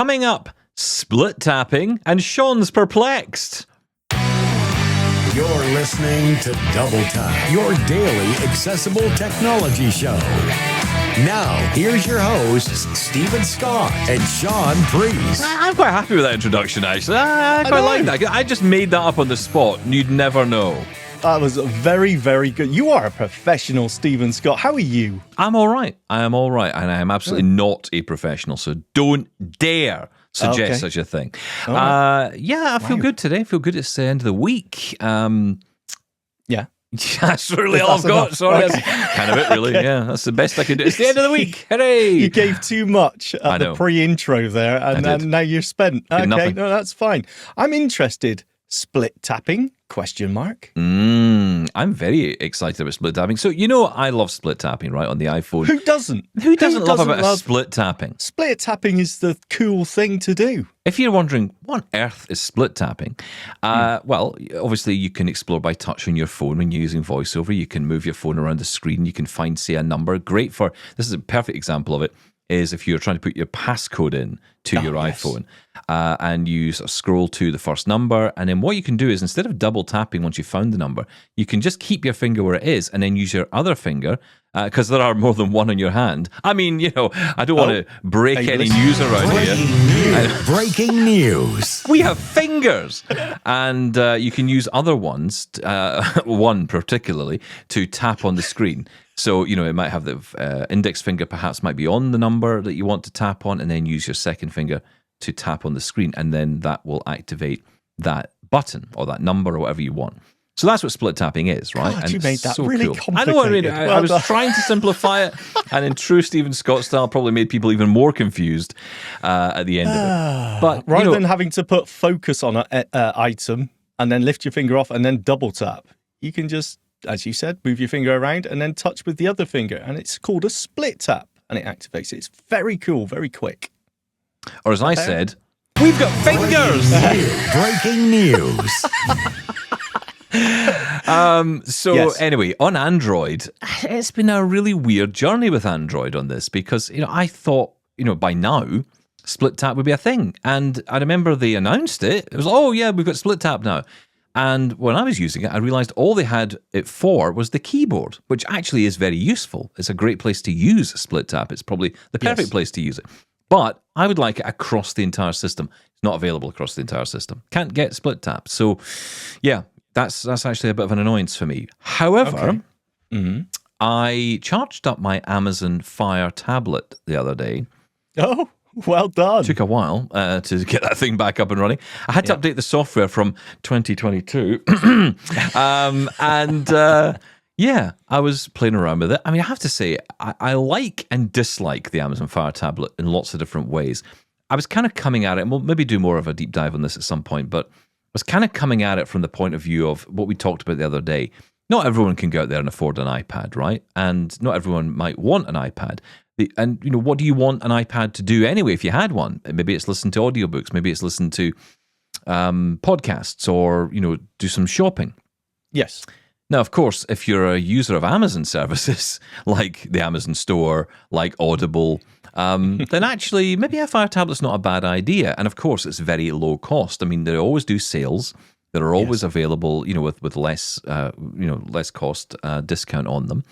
Coming up, split tapping and Shaun's perplexed. You're listening to Double Tap, your daily accessible technology show. Now, here's your hosts, Stephen Scott and Shaun Preece. I'm quite happy with that introduction, actually. I quite like that. I just made that up on the spot, and you'd never know. That was very, very good. You are a professional, Stephen Scott. How are you? I'm all right. I am all right, and I am absolutely not a professional, so don't dare suggest such a thing. Right. I feel good today. I feel good. It's the end of the week. Yeah. That's really all I've got. Sorry, that's kind of it, really. Okay. Yeah, that's the best I can do. It's the end of the week. Hooray! You gave too much at the pre-intro there, and now you're spent. Okay, nothing. No, that's fine. I'm interested. Split tapping? ? I'm very excited about split tapping. So, I love split tapping, right, on the iPhone. Who doesn't? Who doesn't love split tapping? Split tapping is the cool thing to do. If you're wondering, what on earth is split tapping? Well, obviously you can explore by touch on your phone when you're using VoiceOver. You can move your phone around the screen. You can find, say, a number. Great for, this is a perfect example of it, is if you're trying to put your passcode in to your iPhone and you sort of scroll to the first number, and then what you can do is, instead of double tapping once you've found the number, you can just keep your finger where it is and then use your other finger, because there are more than one on your hand. I mean, I don't want to break any news around here. Breaking news. We have fingers, and you can use other ones, one particularly, to tap on the screen. So, it might have the index finger perhaps might be on the number that you want to tap on, and then use your second finger to tap on the screen, and then that will activate that button or that number or whatever you want. So that's what split tapping is, right? God, and you made that so really cool. complicated. I know what I mean. I was trying to simplify it, and in true Stephen Scott style, probably made people even more confused at the end of it. But rather than having to put focus on an item and then lift your finger off and then double tap, you can just, as you said, move your finger around and then touch with the other finger, and it's called a split tap, and it activates it. It's very cool, very quick. Or as I said, we've got fingers! Breaking news. Anyway, on Android, it's been a really weird journey with Android on this, because, I thought, by now, split tap would be a thing. And I remember they announced it. It was, we've got split tap now. And when I was using it, I realized all they had it for was the keyboard, which actually is very useful. It's a great place to use split tap. It's probably the perfect place to use it. But I would like it across the entire system. It's not available across the entire system. Can't get split tap. So, yeah, that's actually a bit of an annoyance for me. However, I charged up my Amazon Fire tablet the other day. Oh, well done. Took a while to get that thing back up and running. I had to update the software from 2022. I was playing around with it. I mean, I have to say, I like and dislike the Amazon Fire tablet in lots of different ways. I was kind of coming at it, and we'll maybe do more of a deep dive on this at some point, but I was kind of coming at it from the point of view of what we talked about the other day. Not everyone can go out there and afford an iPad, right? And not everyone might want an iPad. And, what do you want an iPad to do anyway if you had one? Maybe it's listen to audiobooks. Maybe it's listen to podcasts, or, do some shopping. Yes. Now, of course, if you're a user of Amazon services, like the Amazon Store, like Audible, then actually maybe a Fire tablet's not a bad idea. And of course, it's very low cost. I mean, they always do sales that are always available, with less, less cost discount on them.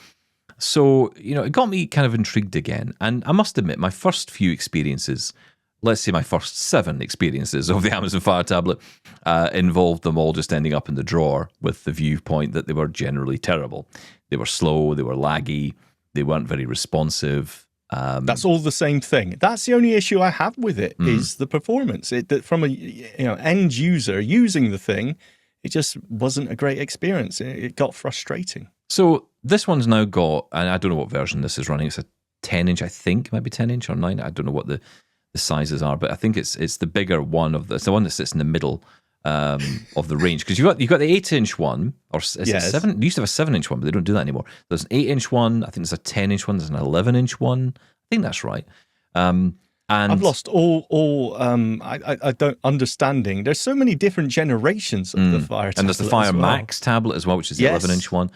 So, it got me kind of intrigued again. And I must admit, my first few experiences, let's say my first 7 experiences of the Amazon Fire tablet, involved them all just ending up in the drawer, with the viewpoint that they were generally terrible. They were slow, they were laggy, they weren't very responsive. That's all the same thing. That's the only issue I have with it, is the performance. From a end user using the thing, it just wasn't a great experience. It got frustrating. So this one's now got, and I don't know what version this is running. It's a 10-inch, I think. It might be 10-inch or 9. I don't know what the sizes are, but I think it's the bigger one it's the one that sits in the middle of the range, because you've got the 8-inch one, or is it 7? You used to have a 7-inch one, but they don't do that anymore. There's an 8-inch one. I think there's a 10-inch one. There's an 11-inch one. I think that's right. And I've lost all I don't understanding. There's so many different generations of the Fire tablet. And there's the Fire Max tablet as well, which is the 11-inch one.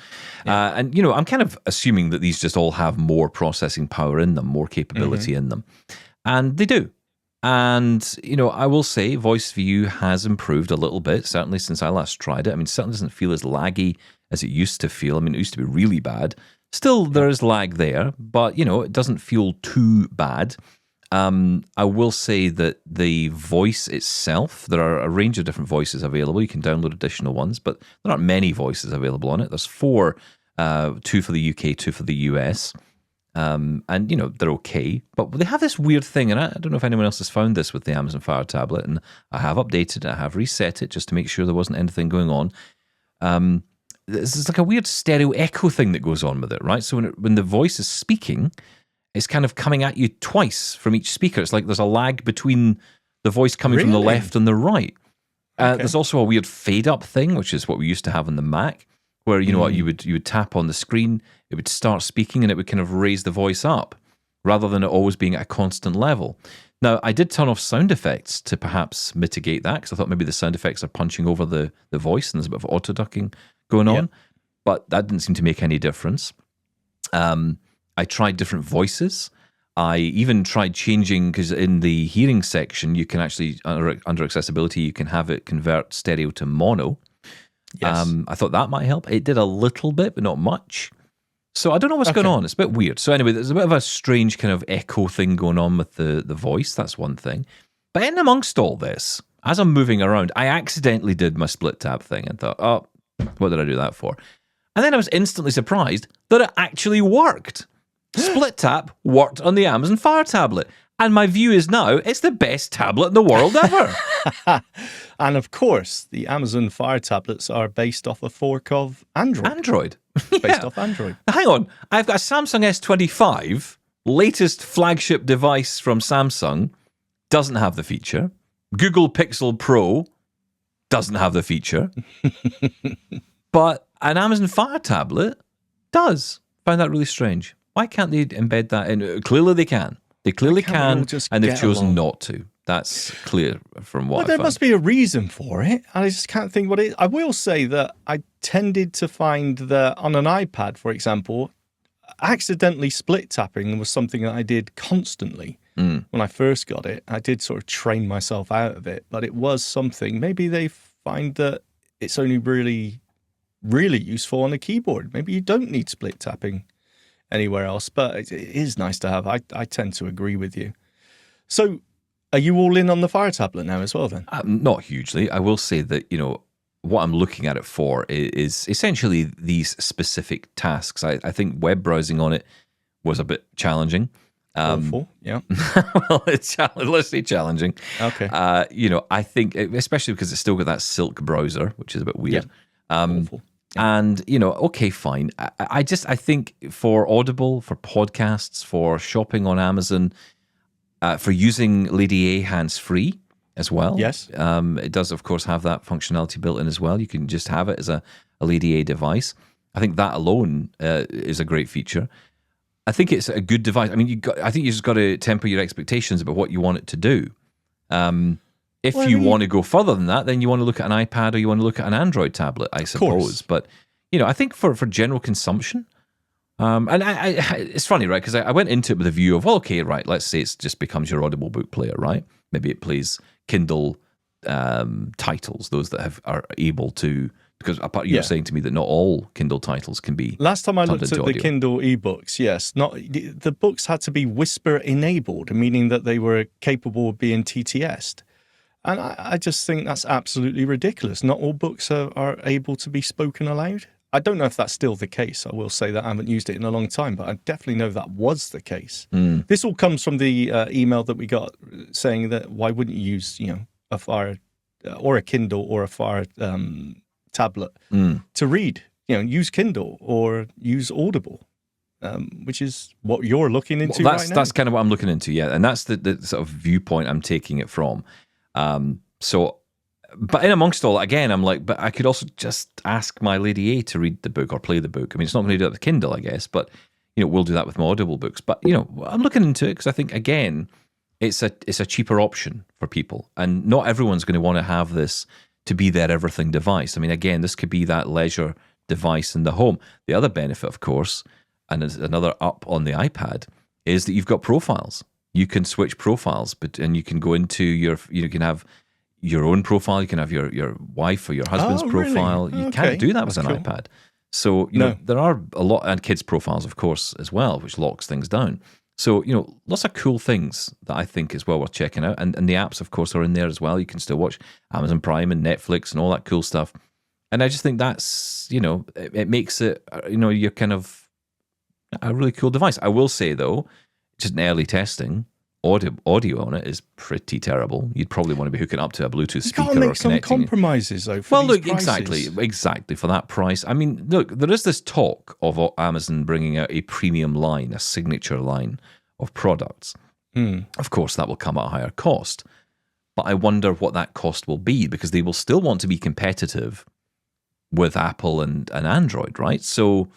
Yeah. And, I'm kind of assuming that these just all have more processing power in them, more capability in them. And they do. And, I will say VoiceView has improved a little bit, certainly since I last tried it. I mean, it certainly doesn't feel as laggy as it used to feel. I mean, it used to be really bad. Still, there is lag there, but, it doesn't feel too bad. I will say that the voice itself, there are a range of different voices available. You can download additional ones, but there aren't many voices available on it. There's 4, 2 for the UK, 2 for the US. And, they're okay. But they have this weird thing, and I don't know if anyone else has found this with the Amazon Fire tablet, and I have updated it, I have reset it just to make sure there wasn't anything going on. There's like a weird stereo echo thing that goes on with it, right? So when the voice is speaking, it's kind of coming at you twice from each speaker. It's like there's a lag between the voice coming from the left and the right. There's also a weird fade-up thing, which is what we used to have on the Mac, where, you would tap on the screen, it would start speaking, and it would kind of raise the voice up, rather than it always being at a constant level. Now, I did turn off sound effects to perhaps mitigate that, because I thought maybe the sound effects are punching over the voice, and there's a bit of auto-ducking going on, but that didn't seem to make any difference. I tried different voices. I even tried changing, because in the hearing section, you can actually, under accessibility, you can have it convert stereo to mono. Yes. I thought that might help. It did a little bit, but not much. So I don't know what's going on. It's a bit weird. So anyway, there's a bit of a strange kind of echo thing going on with the voice. That's one thing. But in amongst all this, as I'm moving around, I accidentally did my split tab thing and thought, oh, what did I do that for? And then I was instantly surprised that it actually worked. Split tap worked on the Amazon Fire tablet. And my view is now, it's the best tablet in the world ever. And of course, the Amazon Fire tablets are based off a fork of Android. Based off Android. Hang on. I've got a Samsung S25, latest flagship device from Samsung, doesn't have the feature. Google Pixel Pro doesn't have the feature. But an Amazon Fire tablet does. Find that really strange. Why can't they embed that in? Clearly they can. They clearly can, and they've chosen not to. That's clear from what I found. There must be a reason for it. I just can't think what it is. I will say that I tended to find that on an iPad, for example, accidentally split tapping was something that I did constantly. When I first got it, I did sort of train myself out of it, but it was something. Maybe they find that it's only really, really useful on a keyboard. Maybe you don't need split tapping anywhere else, but it is nice to have. I tend to agree with you. So are you all in on the Fire tablet now as well then? Not hugely. I will say that, what I'm looking at it for is essentially these specific tasks. I think web browsing on it was a bit challenging. Awful, yeah. Well, let's say challenging. Okay. I think, especially because it's still got that Silk browser, which is a bit weird. Yeah. Awful. And, okay, fine. I think for Audible, for podcasts, for shopping on Amazon, for using Lady A hands-free as well. Yes. It does, of course, have that functionality built in as well. You can just have it as a Lady A device. I think that alone is a great feature. I think it's a good device. I mean, I think you just got to temper your expectations about what you want it to do. If you want to go further than that, then you want to look at an iPad or you want to look at an Android tablet, I suppose. But, I think for general consumption, and it's funny, right? Because I went into it with a view of, well, okay, right, let's say it just becomes your Audible book player, right? Maybe it plays Kindle titles, those that are able to, because you were saying to me that not all Kindle titles can be. Last time I looked at the Kindle ebooks, yes, the books had to be whisper enabled, meaning that they were capable of being TTS'd. And I just think that's absolutely ridiculous. Not all books are able to be spoken aloud. I don't know if that's still the case. I will say that I haven't used it in a long time, but I definitely know that was the case. This all comes from the email that we got saying that why wouldn't you use, a Fire or a Kindle or a Fire tablet to read? Use Kindle or use Audible, which is what you're looking into right now. That's kind of what I'm looking into, yeah. And that's the sort of viewpoint I'm taking it from. But in amongst all, again, I'm like, but I could also just ask my Lady A to read the book or play the book. I mean, it's not going to do that with Kindle, I guess, but, we'll do that with my Audible books. But, I'm looking into it because I think, again, it's a cheaper option for people. And not everyone's going to want to have this to be their everything device. I mean, again, this could be that leisure device in the home. The other benefit, of course, and another up on the iPad, is that you've got profiles. you can switch profiles, and you can go into you can have your own profile, you can have your wife or your husband's profile. Really? You can't do that with an iPad. So, know, there are a lot, and kids' profiles, of course, as well, which locks things down. So, lots of cool things that I think is well worth checking out. And the apps, of course, are in there as well. You can still watch Amazon Prime and Netflix and all that cool stuff. And I just think that's, it makes it, you're kind of a really cool device. I will say, though, just in early testing, audio on it is pretty terrible. You'd probably want to be hooking up to a Bluetooth speaker or connecting. Make some compromises, though, for these prices. Exactly for that price. I mean, look, there is this talk of Amazon bringing out a premium line, a signature line of products. Of course, that will come at a higher cost, but I wonder what that cost will be, because they will still want to be competitive with Apple and Android, right? So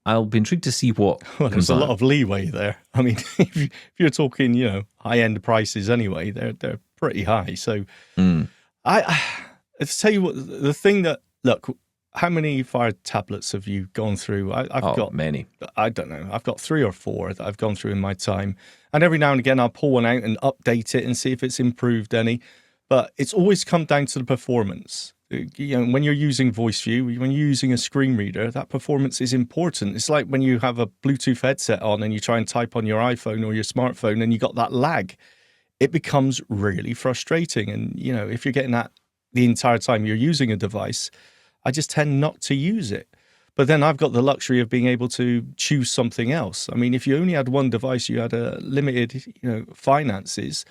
I'll be intrigued to see what. Well, there's a lot of leeway there. I mean, if you're talking, high-end prices anyway, they're pretty high. So I tell you what, the thing that, look, how many Fire tablets have you gone through? I've got many. I don't know. I've got 3 or 4 that I've gone through in my time, and every now and again I'll pull one out and update it and see if it's improved any. But it's always come down to the performance. When you're using VoiceView, when you're using a screen reader, that performance is important. It's like when you have a Bluetooth headset on and you try and type on your iPhone or your smartphone and you got that lag. It becomes really frustrating. And, if you're getting that the entire time you're using a device, I just tend not to use it. But then I've got the luxury of being able to choose something else. I mean, if you only had one device, you had a limited, finances,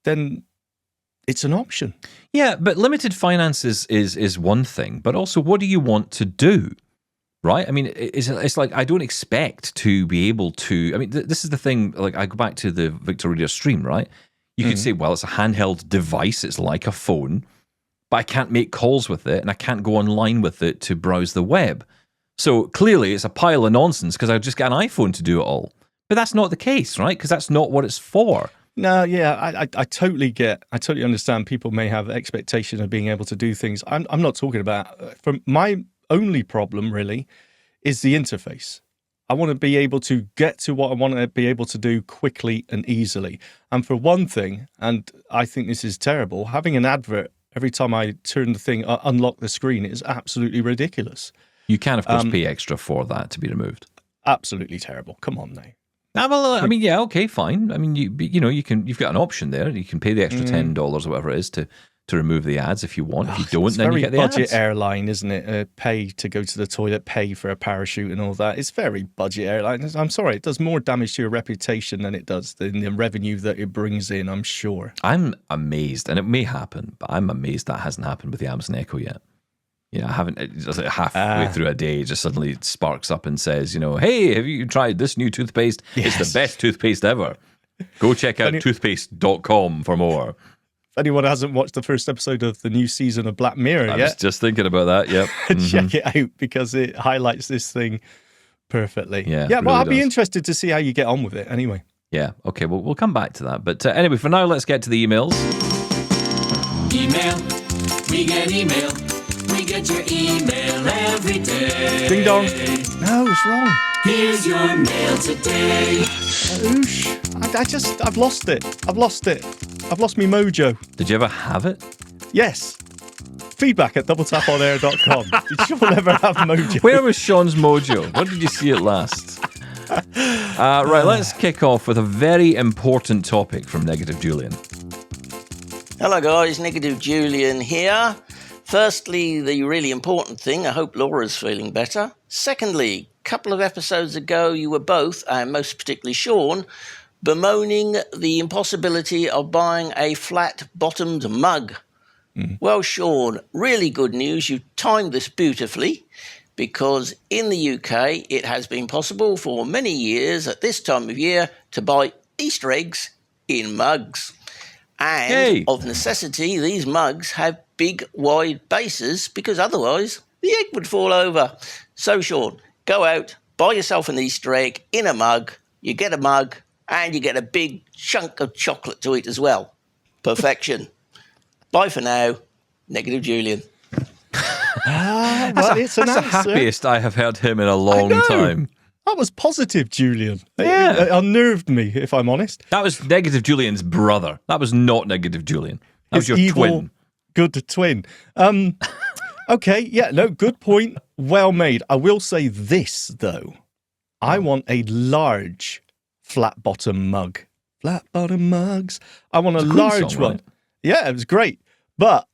then it's an option. Yeah, but limited finances is one thing, but also what do you want to do, right? I mean, it's like I don't expect to be able to. I mean, this is the thing. Like, I go back to the Victor Reader Stream, right? You could say, well, it's a handheld device. It's like a phone, but I can't make calls with it, and I can't go online with it to browse the web. So clearly, it's a pile of nonsense because I just got an iPhone to do it all. But that's not the case, right? Because that's not what it's for. No, yeah, I totally understand people may have expectation of being able to do things. I'm not talking about, from my only problem really is the interface. I want to be able to get to what I want to be able to do quickly and easily. And for one thing, and I think this is terrible, having an advert every time I turn the thing, unlock the screen is absolutely ridiculous. You can, of course, pay extra for that to be removed. Absolutely terrible. Come on now. Well, I mean, yeah, okay, fine. I mean, you've got an option there. You can pay the extra $10 or whatever it is to remove the ads if you want. If you don't, then you get the ads. It's very budget airline, isn't it? Pay to go to the toilet, pay for a parachute and all that. It's very budget airline. I'm sorry, it does more damage to your reputation than it does the revenue that it brings in, I'm sure. I'm amazed, and it may happen, but I'm amazed that hasn't happened with the Amazon Echo yet. I haven't. It's like halfway through a day, it just suddenly sparks up and says, hey, have you tried this new toothpaste? Yes. It's the best toothpaste ever. Go check out toothpaste.com for more. If anyone hasn't watched the first episode of the new season of Black Mirror yet, I was just thinking about that. Yep, check it out because it highlights this thing perfectly. Yeah. Well, really I'll be interested to see how you get on with it. Anyway. Yeah. Okay. Well, we'll come back to that. But anyway, for now, let's get to the emails. Email. We get email. We get your email every day. Ding dong. No, it's wrong. Here's your mail today. I've lost it. I've lost me mojo. Did you ever have it? Yes. Feedback at doubletaponair.com. Did Sean ever have mojo? Where was Sean's mojo? When did you see it last? Right, let's kick off with a very important topic from Negative Julian. Hello guys, Negative Julian here. Firstly, the really important thing, I hope Laura's feeling better. Secondly, a couple of episodes ago, you were both, and most particularly Sean, bemoaning the impossibility of buying a flat-bottomed mug. Well, Sean, really good news. You timed this beautifully because in the UK, it has been possible for many years at this time of year to buy Easter eggs in mugs. And of necessity, these mugs have big, wide bases because otherwise the egg would fall over. So, Sean, go out, buy yourself an Easter egg in a mug. You get a mug and you get a big chunk of chocolate to eat as well. Perfection. Bye for now. Negative Julian. Well, that's the happiest I have heard him in a long time. That was positive, Julian. Yeah. It unnerved me, if I'm honest. That was negative Julian's brother. That was not negative Julian. That was His your evil, twin. good twin. Okay, yeah, no, good point. Well made. I will say this, though. I want a large flat bottom mug. Flat bottom mugs. I want a It's a Queen large song, one. right? Yeah, it was great. But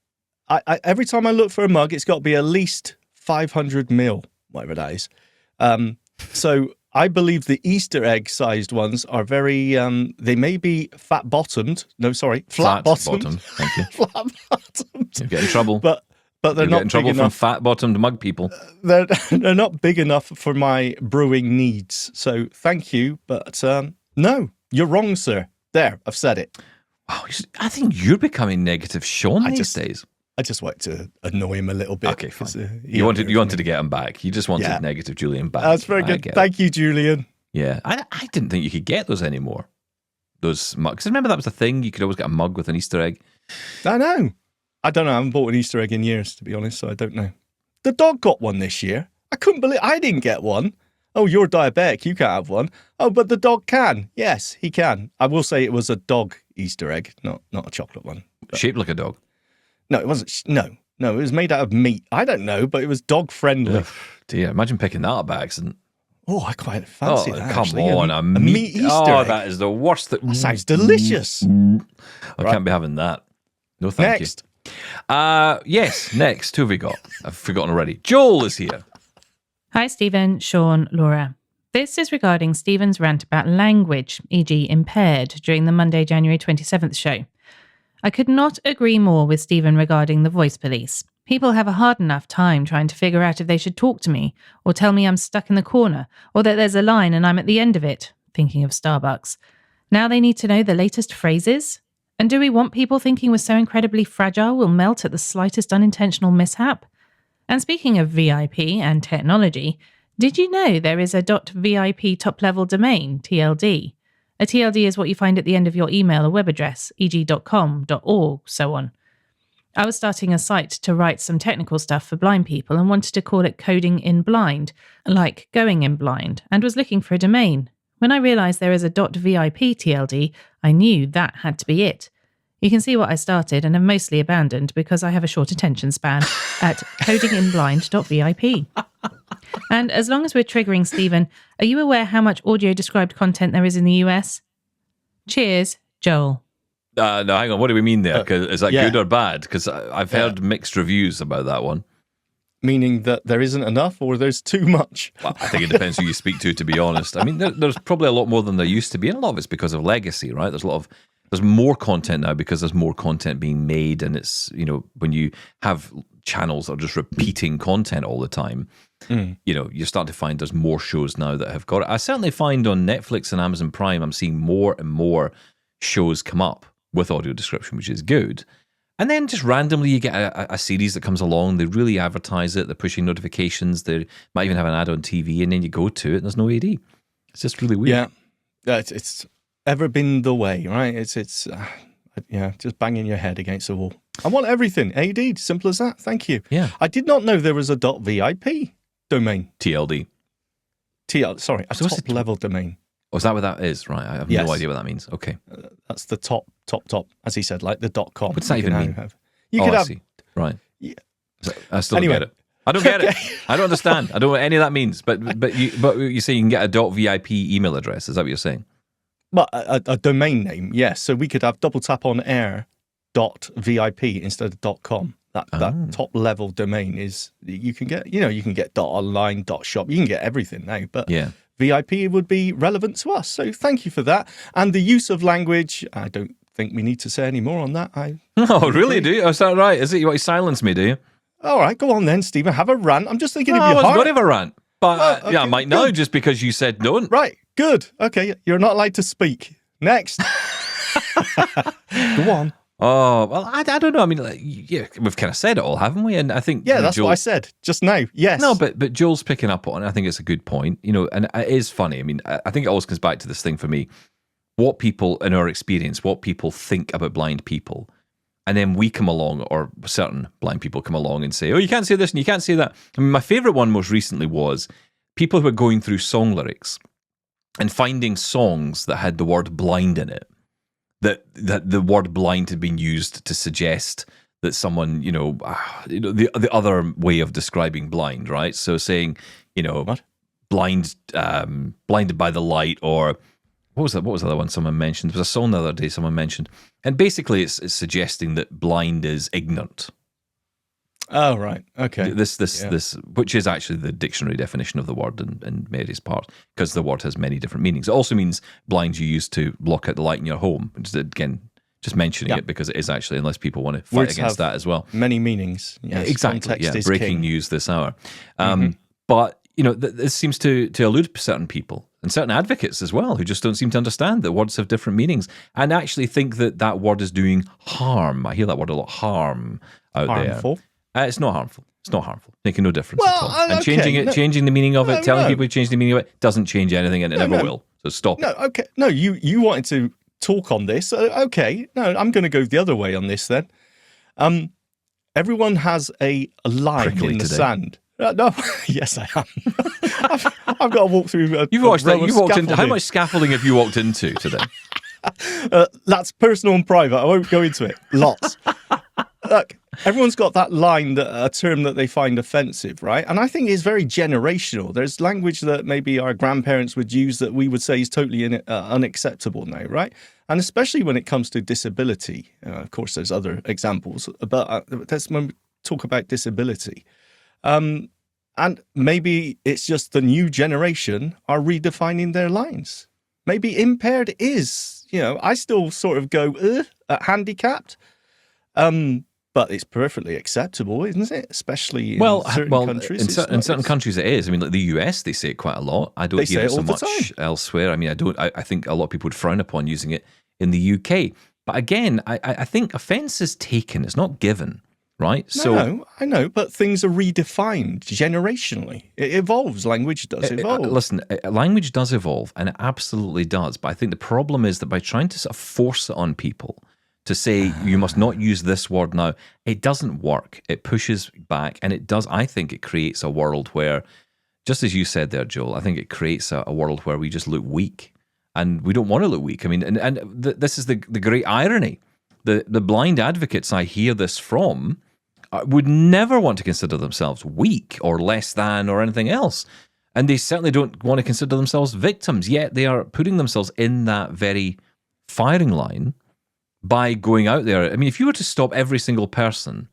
I every time I look for a mug, it's got to be at least 500 mil, whatever that is. So I believe the Easter egg sized ones are very, they may be flat bottomed. No, sorry, flat bottomed. bottom. Thank you. Flat bottomed. You get in trouble. But they're You not get in trouble big from enough. fat-bottomed mug people. They're not big enough for my brewing needs. So thank you, but no, you're wrong, sir. There, I've said it. Wow, I think you're becoming negative Shaun these days. I just wanted to annoy him a little bit. Okay, fine. 'cause, you wanted to get him back. You just wanted negative Julian back. That's very I good. get it. Thank you, Julian. Yeah, I didn't think you could get those anymore. Those mugs. Remember that was the thing? You could always get a mug with an Easter egg. I know. I don't know. I haven't bought an Easter egg in years, to be honest, so I don't know. The dog got one this year. I couldn't believe I didn't get one. Oh, you're diabetic. You can't have one. Oh, but the dog can. Yes, he can. I will say it was a dog Easter egg, not a chocolate one. Shaped like a dog. No, it wasn't. No, it was made out of meat. I don't know, but it was dog friendly. Ugh, dear, imagine picking that up by accident. Oh, I quite fancy that. Come actually. on, a meat Easter Oh, egg. that is the worst. That sounds delicious. I can't be having that. No, thank Next. you. Yes, next. Who have we got? I've forgotten already. Joel is here. Hi, Stephen, Shaun, Laura. This is regarding Stephen's rant about language, e.g. impaired, during the Monday, January 27th show. I could not agree more with Stephen regarding the voice police. People have a hard enough time trying to figure out if they should talk to me, or tell me I'm stuck in the corner, or that there's a line and I'm at the end of it, thinking of Starbucks. Now they need to know the latest phrases? And do we want people thinking we're so incredibly fragile we'll melt at the slightest unintentional mishap? And speaking of VIP and technology, did you know there is a .vip top-level domain, TLD? A TLD is what you find at the end of your email or web address, e.g. .com, .org, so on. I was starting a site to write some technical stuff for blind people and wanted to call it Coding in Blind, like Going in Blind, and was looking for a domain. When I realised there is a .vip TLD, I knew that had to be it. You can see what I started and have mostly abandoned because I have a short attention span at codinginblind.vip. And as long as we're triggering Stephen, are you aware how much audio-described content there is in the US? Cheers, Joel. No, hang on. What do we mean there? 'Cause is that yeah. good or bad? Because I've heard mixed reviews about that one. Meaning that there isn't enough or there's too much. Well, I think it depends who you speak to be honest. I mean, there's probably a lot more than there used to be, and a lot of it's because of legacy, right? There's more content now because there's more content being made, and it's, when you have channels that are just repeating content all the time, you start to find there's more shows now that have got it. I certainly find on Netflix and Amazon Prime, I'm seeing more and more shows come up with audio description, which is good. And then just randomly you get a series that comes along, they really advertise it, they're pushing notifications, they might even have an ad on TV, and then you go to it and there's no AD. It's just really weird. Yeah, it's ever been the way, right? It's just banging your head against the wall. I want everything. AD, simple as that. Thank you. Yeah. I did not know there was a .vip domain. TLD. Sorry, a top-level domain. Oh, is that what that is? Right, I have no idea what that means. Okay. That's the top, as he said, like the .com. What's that even mean? You could I have. see. Right. Yeah. I still Anyway. don't get it. I don't get it. I don't understand. I don't know what any of that means. But you say you can get a .vip email address. Is that what you're saying? Well, a domain name, yes. So we could have double-tap-on-air.vip instead of .com. That top-level domain is, you can get .online, .shop. You can get everything now. But Yeah. VIP would be relevant to us. So thank you for that. And the use of language, I don't think we need to say any more on that. Oh, really? Do you? Oh, is that right? Is it you want to silence me, do you? All right, go on then, Stephen. Have a rant. I'm just thinking No, of I your wasn't heart. going to have a rant. But Oh, okay, I might now good. just because you said don't. Right, good. Okay, you're not allowed to speak. Next. Go on. Oh, well, I don't know. I mean, we've kind of said it all, haven't we? And I think Yeah, that's what I said just now. Yes. No, but Joel's picking up on it. I think it's a good point. And it is funny. I mean, I think it always comes back to this thing for me. What people, in our experience, what people think about blind people. And then we come along, or certain blind people come along and say, oh, you can't say this and you can't say that. I mean, my favourite one most recently was people who were going through song lyrics and finding songs that had the word blind in it, that the word blind had been used to suggest that someone, the other way of describing blind, right? So saying, What? blinded by the light, or what was the other one someone mentioned? There was a song the other day someone mentioned. And basically it's suggesting that blind is ignorant. Oh, right. Okay. This, which is actually the dictionary definition of the word in Mary's part, because the word has many different meanings. It also means blind you use to block out the light in your home. Again, just mentioning it because it is actually, unless people want to fight Words against that as well. Many meanings. Yes. Exactly. Context is Breaking king. news this hour. But, this seems to allude to certain people and certain advocates as well who just don't seem to understand that words have different meanings and actually think that word is doing harm. I hear that word a lot, harm, out Harmful. there. It's not harmful. It's not harmful. Making no difference at all. And okay. changing the meaning of it, telling people to change the meaning of it, doesn't change anything, and it never will. So stop. No, okay. No, you wanted to talk on this. Okay. No, I'm going to go the other way on this then. Everyone has a line Prickly in the today. sand. No, yes, I am. I've got to walk through. You've walked into. How scaffolding. much scaffolding have you walked into today? That's personal and private. I won't go into it. Lots. Look, everyone's got that line, a term that they find offensive, right? And I think it's very generational. There's language that maybe our grandparents would use that we would say is totally unacceptable now, right? And especially when it comes to disability. Of course, there's other examples, but that's when we talk about disability. And maybe it's just the new generation are redefining their lines. Maybe impaired is, I still sort of go, at handicapped. But it's perfectly acceptable, isn't it? Especially in certain countries. In certain countries it is. I mean, like the US, they say it quite a lot. I don't hear it so much elsewhere. I mean, I think a lot of people would frown upon using it in the UK. But again, I think offence is taken. It's not given, right? No, I know, but things are redefined generationally. It evolves. Language does evolve. Listen, language does evolve, and it absolutely does. But I think the problem is that by trying to sort of force it on people, to say you must not use this word now, it doesn't work. It pushes back, and it does. I think it creates a world where, just as you said there, Joel, I think it creates a world where we just look weak, and we don't want to look weak. I mean, and this is the great irony. The blind advocates I hear this from would never want to consider themselves weak or less than or anything else, and they certainly don't want to consider themselves victims. Yet they are putting themselves in that very firing line by going out there. I mean, if you were to stop every single person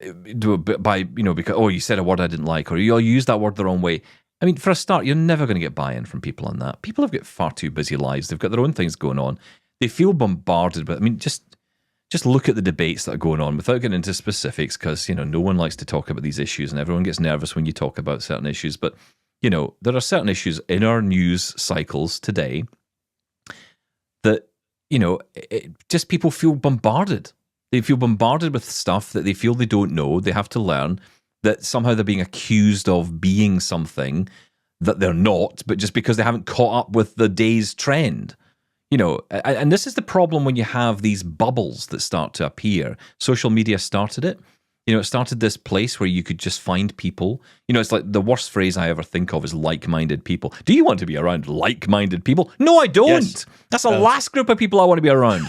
by, because, you said a word I didn't like, or you used that word the wrong way. I mean, for a start, you're never going to get buy-in from people on that. People have got far too busy lives. They've got their own things going on. They feel bombarded with, just look at the debates that are going on without getting into specifics, because, no one likes to talk about these issues and everyone gets nervous when you talk about certain issues. But, there are certain issues in our news cycles today that, just people feel bombarded. They feel bombarded with stuff that they feel they don't know. They have to learn that somehow they're being accused of being something that they're not, but just because they haven't caught up with the day's trend. And this is the problem when you have these bubbles that start to appear. Social media started it. It started this place where you could just find people. It's like the worst phrase I ever think of is like-minded people. Do you want to be around like-minded people? No, I don't. Yes. That's the last group of people I want to be around.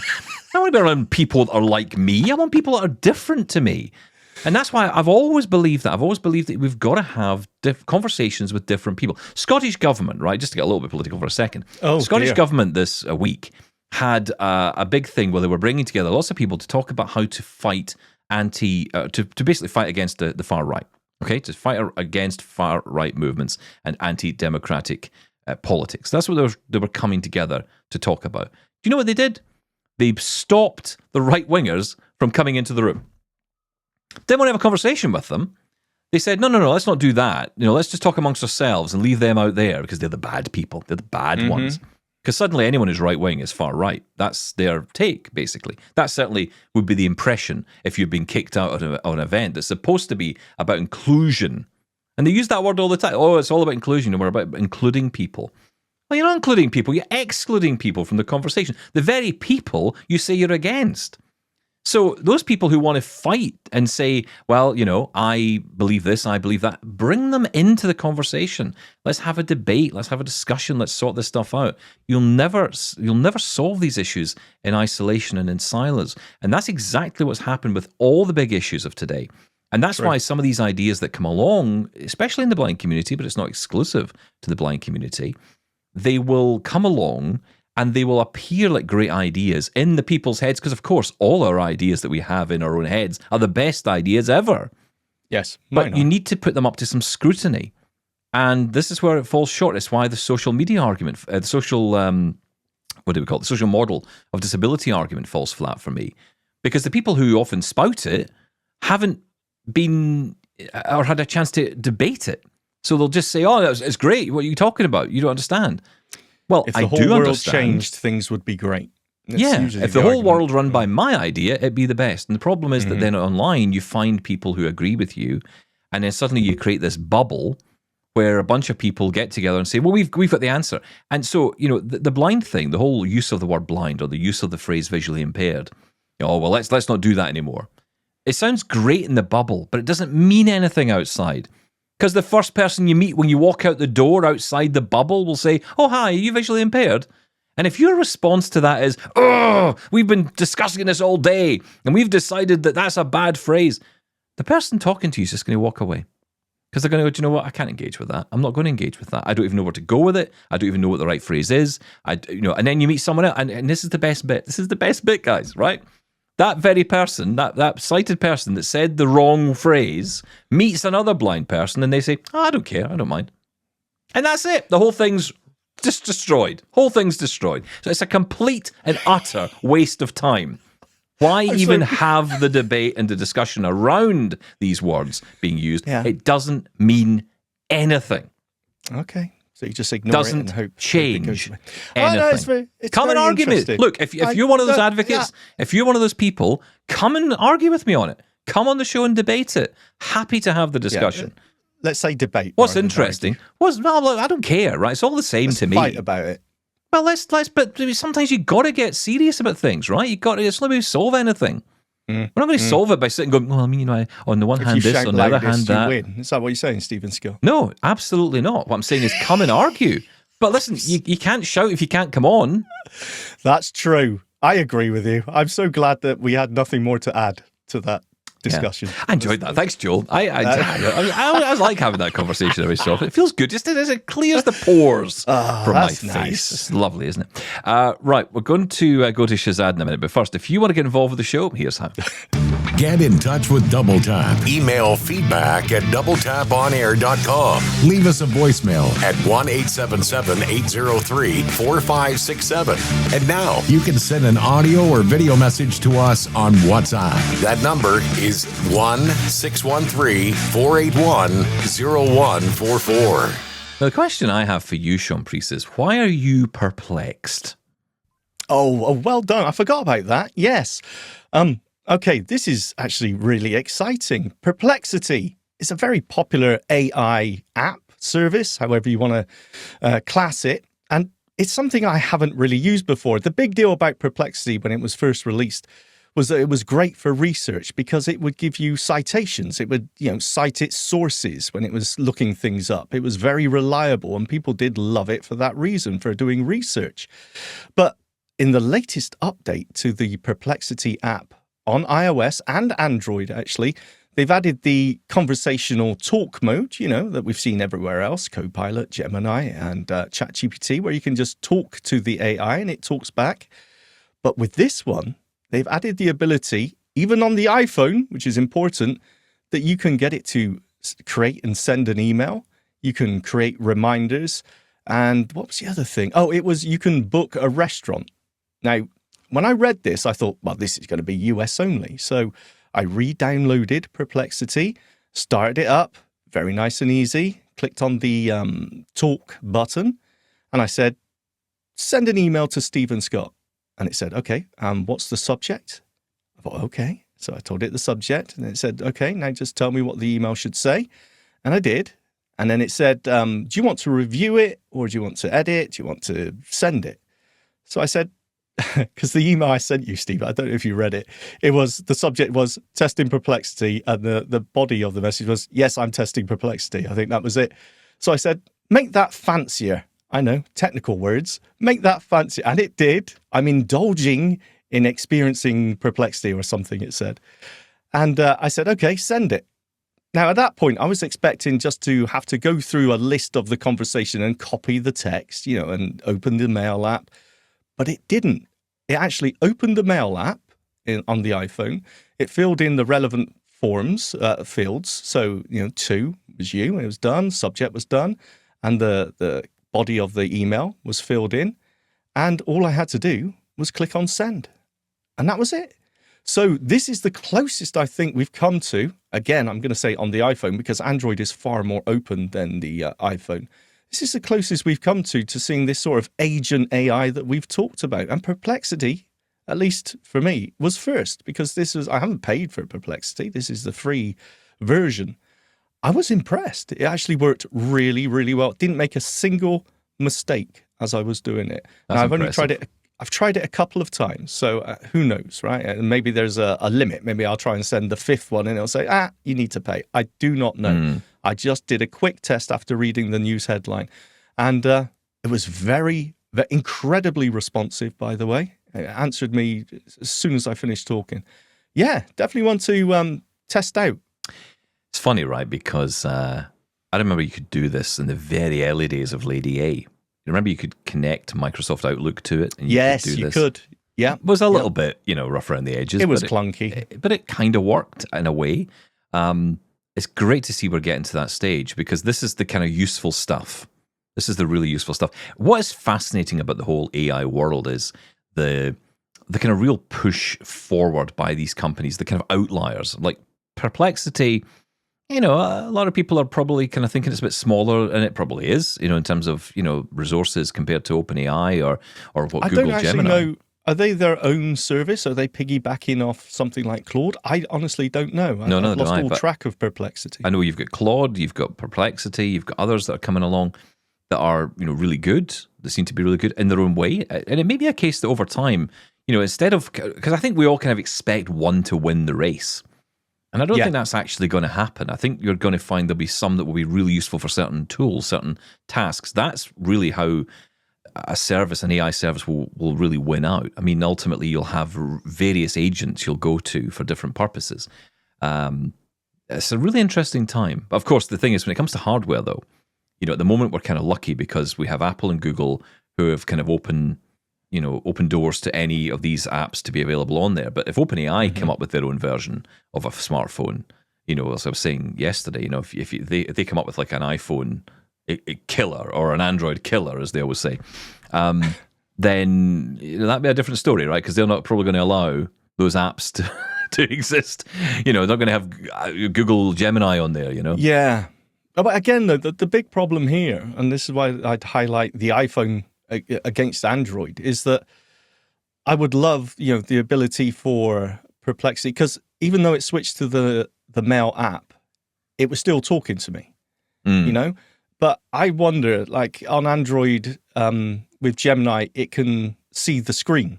I want to be around people that are like me. I want people that are different to me. And that's why I've always believed that. I've always believed that we've got to have conversations with different people. Scottish government, right, just to get a little bit political for a second. Scottish government this week had a big thing where they were bringing together lots of people to talk about how to fight to basically fight against the far right, okay? To fight against far right movements and anti-democratic politics. That's what they were coming together to talk about. Do you know what they did? They stopped the right-wingers from coming into the room. Didn't want to have a conversation with them. They said, no, let's not do that. Let's just talk amongst ourselves and leave them out there because they're the bad people. They're the bad ones. Because suddenly anyone who's right-wing is far-right. That's their take, basically. That certainly would be the impression if you've been kicked out of an event that's supposed to be about inclusion. And they use that word all the time. Oh, it's all about inclusion, and we're about including people. Well, you're not including people. You're excluding people from the conversation. The very people you say you're against. So those people who want to fight and say, well, I believe this, I believe that, bring them into the conversation. Let's have a debate. Let's have a discussion. Let's sort this stuff out. You'll never solve these issues in isolation and in silence. And that's exactly what's happened with all the big issues of today. And that's why some of these ideas that come along, especially in the blind community, but it's not exclusive to the blind community, they will come along and they will appear like great ideas in the people's heads, because, of course, all our ideas that we have in our own heads are the best ideas ever. Yes. But you need to put them up to some scrutiny. And this is where it falls short. It's why the social media argument, the social, the social model of disability argument falls flat for me. Because the people who often spout it haven't been or had a chance to debate it. So they'll just say, oh, it's great. What are you talking about? You don't understand. Well, if the whole world changed, things would be great. If the whole world run by my idea, it'd be the best. And the problem is that then online, you find people who agree with you, and then suddenly you create this bubble where a bunch of people get together and say, well, we've got the answer. And so, the blind thing, the whole use of the word blind or the use of the phrase visually impaired, let's not do that anymore. It sounds great in the bubble, but it doesn't mean anything outside. Because the first person you meet when you walk out the door outside the bubble will say, oh, hi, are you visually impaired? And if your response to that is, oh, we've been discussing this all day, and we've decided that that's a bad phrase, the person talking to you is just going to walk away. Because they're going to go, do you know what? I can't engage with that. I'm not going to engage with that. I don't even know where to go with it. I don't even know what the right phrase is. And then you meet someone else, and this is the best bit. This is the best bit, guys, right? That very person, that sighted person that said the wrong phrase, meets another blind person and they say, oh, I don't care, I don't mind. And that's it. The whole thing's just destroyed. Whole thing's destroyed. So it's a complete and utter waste of time. Why even have the debate and the discussion around these words being used? Yeah. It doesn't mean anything. Okay. So you just ignore it and hope change anything. Come and argue with me. Look, if you're one of those advocates, if you're one of those people, come and argue with me on it. Come on the show and debate it. Happy to have the discussion. Yeah. Let's say debate. What's interesting? I don't care, right? It's all the same to me. Fight about it. Well, but sometimes you got to get serious about things, right? It's not going to solve anything. We're not going to solve it by sitting going, well, on the one hand this, on the other hand that. Win. Is that what you're saying, Stephen Scott? No, absolutely not. What I'm saying is come and argue. But listen, you can't shout if you can't come on. That's true. I agree with you. I'm so glad that we had nothing more to add to that discussion. Yeah. I enjoyed that. Thanks, Joel. I like having that conversation every so often. It feels good. Just as it clears the pores from my face. Nice. It's lovely, isn't it? Right, we're going to go to Shazad in a minute. But first, if you want to get involved with the show, here's how. Get in touch with Double Tap. Email feedback@doubletaponair.com. Leave us a voicemail at 1-877-803-4567. And now you can send an audio or video message to us on WhatsApp. That number is 1-613-481-0144. The question I have for you, Shaun Preece, is why are you perplexed? Oh, well done. I forgot about that. Yes. Okay, this is actually really exciting. Perplexity is a very popular AI app service, however you want to class it. And it's something I haven't really used before. The big deal about Perplexity when it was first released was that it was great for research because it would give you citations. It would, cite its sources when it was looking things up. It was very reliable and people did love it for that reason, for doing research. But in the latest update to the Perplexity app on iOS and Android, actually, they've added the conversational talk mode, that we've seen everywhere else, Copilot, Gemini, and ChatGPT, where you can just talk to the AI and it talks back. But with this one, they've added the ability, even on the iPhone, which is important, that you can get it to create and send an email. You can create reminders. And what was the other thing? Oh, it was you can book a restaurant. Now, when I read this, I thought, well, this is going to be US only. So I re-downloaded Perplexity, started it up, very nice and easy, clicked on the talk button, and I said, send an email to Stephen Scott. And it said, okay, what's the subject? I thought, okay. So I told it the subject, and it said, okay, now just tell me what the email should say. And I did. And then it said, do you want to review it, or do you want to edit? Do you want to send it? So I said, because the email I sent you, Steve, I don't know if you read it. The subject was testing Perplexity, and the body of the message was, yes, I'm testing Perplexity. I think that was it. So I said, make that fancier. I know, technical words. Make that fancier. And it did. I'm indulging in experiencing Perplexity or something, it said. And I said, okay, send it. Now, at that point, I was expecting just to have to go through a list of the conversation and copy the text, and open the mail app. But it didn't. It actually opened the mail app on the iPhone. It filled in the relevant fields. So, to was you, it was done. Subject was done. And the body of the email was filled in. And all I had to do was click on send. And that was it. So this is the closest I think we've come to, again, I'm going to say on the iPhone, because Android is far more open than the iPhone. This is the closest we've come to seeing this sort of agent AI that we've talked about. And Perplexity, at least for me, was first, because I haven't paid for Perplexity. This is the free version. I was impressed. It actually worked really, really well. It didn't make a single mistake as I was doing it. Now, I've tried it a couple of times, so who knows, right? And maybe there's a limit. Maybe I'll try and send the fifth one and it'll say, you need to pay. I do not know. I just did a quick test after reading the news headline. And it was very, very incredibly responsive, by the way. It answered me as soon as I finished talking. Yeah, definitely want to test out. It's funny, right? Because I remember you could do this in the very early days of Lady A. Remember, you could connect Microsoft Outlook to it. And you could. Yeah. It was a little bit, rough around the edges. It was clunky. But it kind of worked in a way. It's great to see we're getting to that stage, because this is the kind of useful stuff. This is the really useful stuff. What is fascinating about the whole AI world is the kind of real push forward by these companies, the kind of outliers. Like Perplexity, a lot of people are probably kind of thinking it's a bit smaller, and it probably is, in terms of, resources compared to OpenAI or what Google Gemini. I don't actually know. Are they their own service? Are they piggybacking off something like Claude? I honestly don't know. I've lost all track of Perplexity. I know you've got Claude, you've got Perplexity, you've got others that are coming along that are, really good. They seem to be really good in their own way. And it may be a case that over time, instead of, because I think we all kind of expect one to win the race. And I don't think that's actually going to happen. I think you're going to find there'll be some that will be really useful for certain tools, certain tasks. That's really how a service, an AI service, will really win out. I mean, ultimately, you'll have various agents you'll go to for different purposes. It's a really interesting time. Of course, the thing is, when it comes to hardware, though, at the moment, we're kind of lucky because we have Apple and Google who have kind of open doors to any of these apps to be available on there. But if OpenAI come up with their own version of a smartphone, as I was saying yesterday, if they come up with like an iPhone killer or an Android killer, as they always say, then that'd be a different story, right? Because they're not probably going to allow those apps to exist. They're not going to have Google Gemini on there, Yeah. But again, the big problem here, and this is why I'd highlight the iPhone against Android, is that I would love, the ability for Perplexity, because even though it switched to the Mail app, it was still talking to me, But I wonder, like on Android with Gemini, it can see the screen.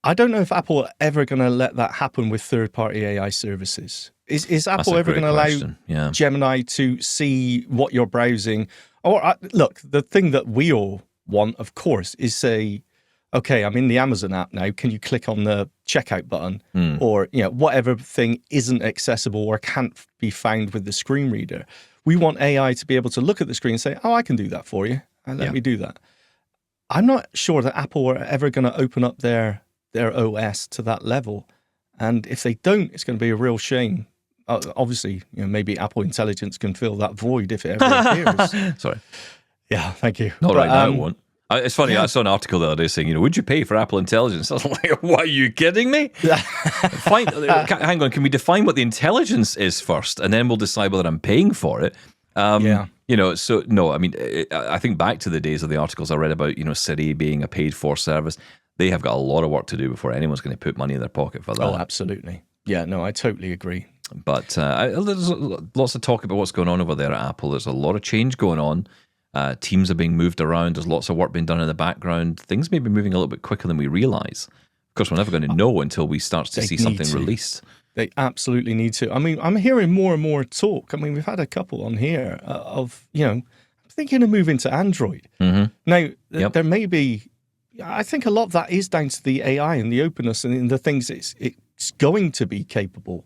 I don't know if Apple are ever going to let that happen with third-party AI services. Is Apple ever going to allow Gemini to see what you're browsing? Or look, the thing that we all want, of course, is say, okay, I'm in the Amazon app now. Can you click on the checkout button? Or whatever thing isn't accessible or can't be found with the screen reader. We want AI to be able to look at the screen and say, oh, I can do that for you. And let me do that. I'm not sure that Apple are ever going to open up their OS to that level. And if they don't, it's going to be a real shame. Obviously, maybe Apple Intelligence can fill that void if it ever appears. Sorry. Yeah, thank you. Not right now, it won't. It's funny, I saw an article the other day saying, would you pay for Apple Intelligence? I was like, what, are you kidding me? Hang on, can we define what the intelligence is first, and then we'll decide whether I'm paying for it? So, no, I mean, I think back to the days of the articles I read about, Siri being a paid-for service. They have got a lot of work to do before anyone's going to put money in their pocket for that. Oh, absolutely. Yeah, no, I totally agree. But there's lots of talk about what's going on over there at Apple. There's a lot of change going on. Teams are being moved around. There's lots of work being done in the background. Things may be moving a little bit quicker than we realize. Of course, we're never going to know until we start to see something released. They absolutely need to. I mean, I'm hearing more and more talk. I mean, we've had a couple on here of, I'm thinking of moving to Android. Mm-hmm. Now, there may be, I think a lot of that is down to the AI and the openness and in the things it's going to be capable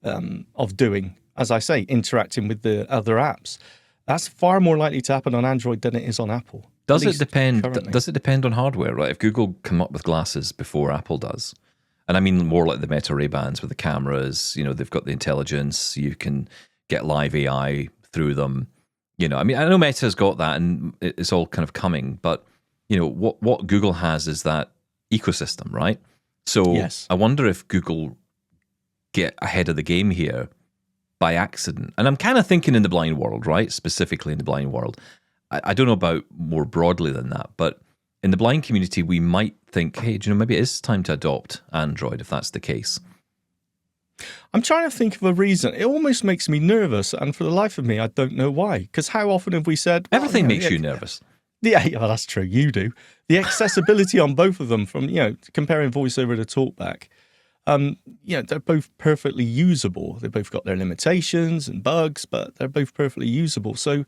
of doing. As I say, interacting with the other apps. That's far more likely to happen on Android than it is on Apple. Does it depend? Does it depend on hardware? Right? If Google come up with glasses before Apple does, and I mean more like the Meta Ray-Bans with the cameras, they've got the intelligence. You can get live AI through them. I mean, I know Meta's got that, and it's all kind of coming. But what Google has is that ecosystem, right? So yes. I wonder if Google get ahead of the game here by accident. And I'm kind of thinking in the blind world, right? Specifically in the blind world. I don't know about more broadly than that, but in the blind community, we might think, hey, maybe it is time to adopt Android if that's the case. I'm trying to think of a reason. It almost makes me nervous, and for the life of me, I don't know why. Because how often have we said... Everything makes you nervous. Yeah, well, that's true. You do. The accessibility on both of them from, comparing VoiceOver to TalkBack, they're both perfectly usable. They've both got their limitations and bugs, but they're both perfectly usable. So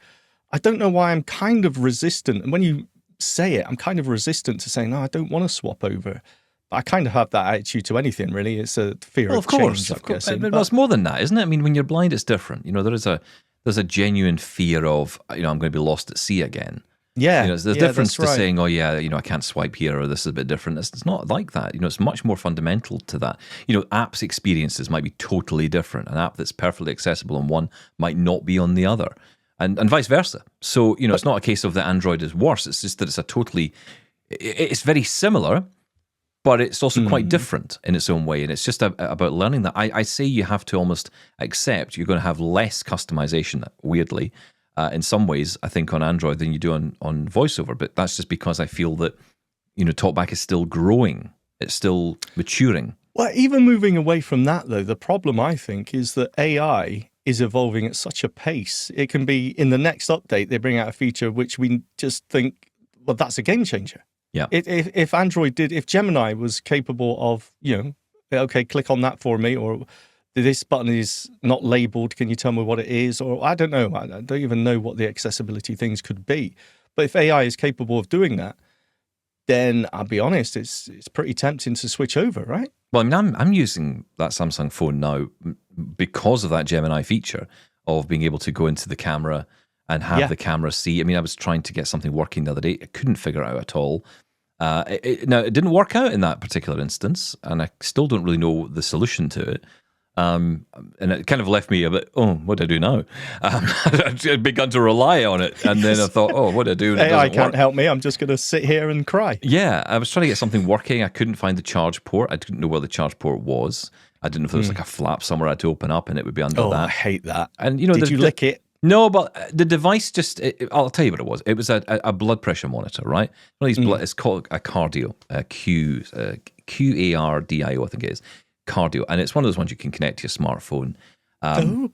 I don't know why I'm kind of resistant. And when you say it, I'm kind of resistant to saying, no, I don't want to swap over. But I kind of have that attitude to anything, really. It's a fear of change, of course. But it's more than that, isn't it? I mean, when you're blind, it's different. There's a genuine fear of, I'm going to be lost at sea again. Yeah, there's a difference to saying, oh yeah, I can't swipe here, or this is a bit different. It's not like that. It's much more fundamental to that. Apps experiences might be totally different. An app that's perfectly accessible on one might not be on the other, and vice versa. So it's not a case of that Android is worse. It's just that it's very similar, but it's also quite different in its own way. And it's just about learning that. I say you have to almost accept you're going to have less customization, weirdly. In some ways, I think on Android than you do on VoiceOver, but that's just because I feel that TalkBack is still growing, it's still maturing. Well, even moving away from that, though, the problem I think is that AI is evolving at such a pace. It can be in the next update they bring out a feature which we just think, well, that's a game changer. Yeah. If Gemini was capable of, okay, click on that for me, or this button is not labeled, can you tell me what it is? Or I don't know. I don't even know what the accessibility things could be. But if AI is capable of doing that, then I'll be honest, it's pretty tempting to switch over, right? Well, I mean, I'm using that Samsung phone now because of that Gemini feature of being able to go into the camera and have the camera see. I mean, I was trying to get something working the other day. I couldn't figure it out at all. Now, it didn't work out in that particular instance, and I still don't really know the solution to it. And it kind of left me a bit, what do I do now? I'd begun to rely on it, and then I thought, what do I do? And AI can't help me. I'm just going to sit here and cry. Yeah, I was trying to get something working. I couldn't find the charge port. I didn't know where the charge port was. I didn't know if there was like a flap somewhere I had to open up, and it would be under that. I hate that. And did you lick it? No, but the device just, I'll tell you what it was. It was a blood pressure monitor, right? One of these it's called a Cardio, QARDIO, I think it is. Cardio, and it's one of those ones you can connect to your smartphone.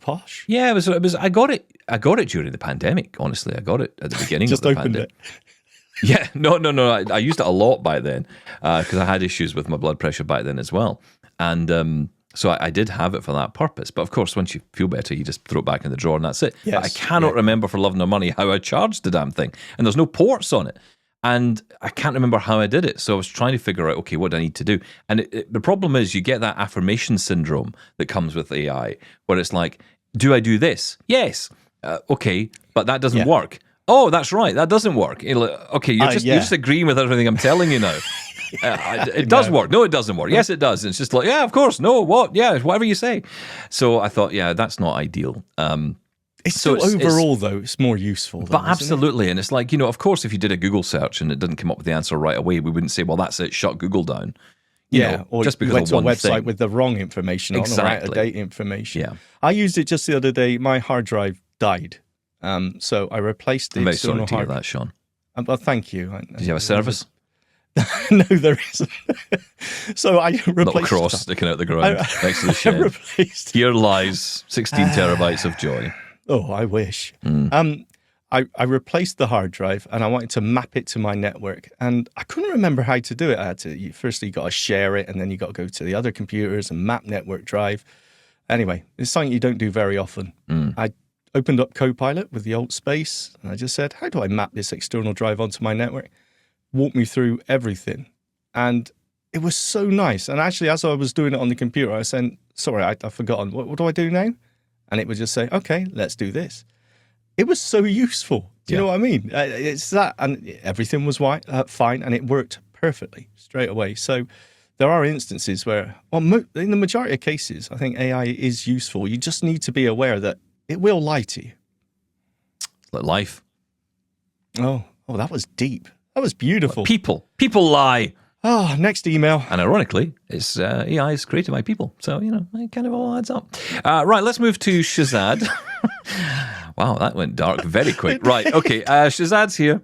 Posh. Yeah, it was. I got it during the pandemic. Honestly, I got it at the beginning of the pandemic. Yeah, no. I used it a lot back then because I had issues with my blood pressure back then as well, and so I did have it for that purpose. But of course, once you feel better, you just throw it back in the drawer, and that's it. Yes. But I cannot remember for love nor money how I charged the damn thing, and there's no ports on it. And I can't remember how I did it. So I was trying to figure out, okay, what do I need to do? And the problem is you get that affirmation syndrome that comes with AI, where it's like, do I do this? Yes. Okay, but that doesn't work. Oh, that's right. That doesn't work. Okay, you're just agreeing with everything I'm telling you now. It does work. No, it doesn't work. Yes, it does. It's just like, yeah, of course. No, what? Yeah, whatever you say. So I thought, yeah, that's not ideal. Overall, though, it's more useful. But absolutely. And it's like, of course, if you did a Google search and it didn't come up with the answer right away, we wouldn't say, well, that's it, shut Google down. Or just because you went to a website with the wrong information on or out-of-date information. Yeah. I used it just the other day. My hard drive died. So I replaced the I'm very external sorry to hear that, Shaun. Well, thank you. Did you have a service? No, there isn't. So I replaced little cross sticking out the ground next to the shed. Here lies 16 terabytes of joy. Oh, I wish. I replaced the hard drive and I wanted to map it to my network. And I couldn't remember how to do it. I had to, firstly, you got to share it, and then you got to go to the other computers and map network drive. Anyway, it's something you don't do very often. I opened up Copilot with the alt space, and I just said, how do I map this external drive onto my network? Walk me through everything. And it was so nice. And actually, as I was doing it on the computer, I said, sorry, I've forgotten. What do I do now? And it would just say, okay, let's do this. It was so useful. Do you know what I mean? It's that, and everything was fine, and it worked perfectly straight away. So there are instances where, well, in the majority of cases, I think AI is useful. You just need to be aware that it will lie to you. Like life. Oh, that was deep. That was beautiful. People lie. Oh, next email. And ironically, it's AI is created by people. So, it kind of all adds up. Right, let's move to Shazad. Wow, that went dark very quick. Right, okay, Shazad's here.